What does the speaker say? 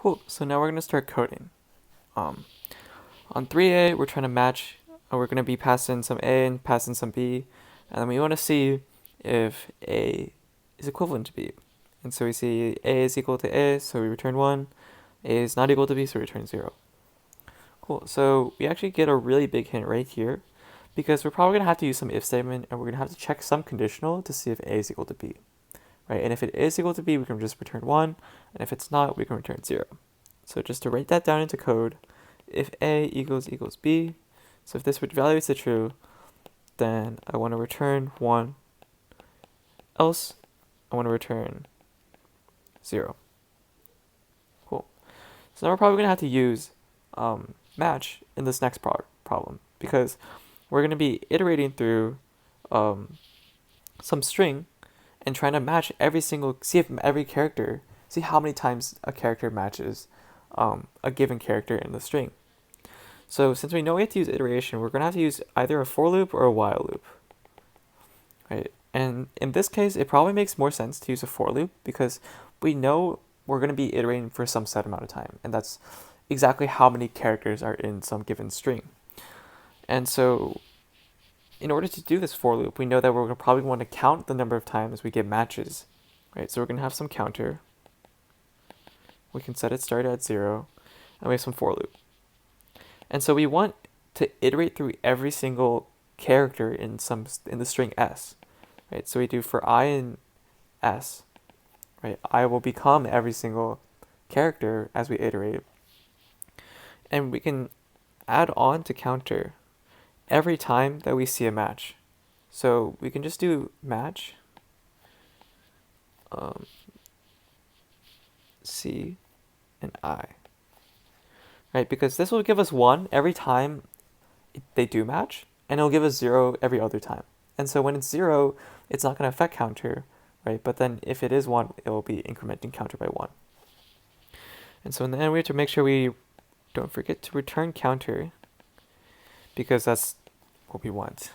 Cool, so now we're going to start coding. On 3A, we're trying to match, we're going to be passing some A and passing some B, and then we want to see if A is equivalent to B. And so we see A is equal to A, so we return 1, A is not equal to B, so we return 0. Cool, so we actually get a really big hint right here, because we're probably going to have to use some if statement, and we're going to have to check some conditional to see if A is equal to B. Right? And if it is equal to B, we can just return 1, and if it's not, we can return 0. So just to write that down into code, if A equals B, so if this value is true, then I want to return 1, else I want to return 0. Cool. So now we're probably going to have to use match in this next problem, because we're going to be iterating through some string and trying to match see how many times a character matches a given character in the string. So since we know we have to use iteration, we're going to have to use either a for loop or a while loop. Right? And in this case, it probably makes more sense to use a for loop because we know we're going to be iterating for some set amount of time, and that's exactly how many characters are in some given string. And so in order to do this for loop, we know that we're going to probably want to count the number of times we get matches. Right? So we're going to have some counter. We can set it start at 0, and we have some for loop. And so we want to iterate through every single character in the string s. Right? So we do for I in s, right? I will become every single character as we iterate. And we can add on to counter every time that we see a match. So we can just do match C and I. Right, because this will give us 1 every time they do match, and it'll give us 0 every other time. And so when it's 0, it's not going to affect counter, right? But then if it is 1, it will be incrementing counter by 1. And so in the end, we have to make sure we don't forget to return counter, because that's what we want.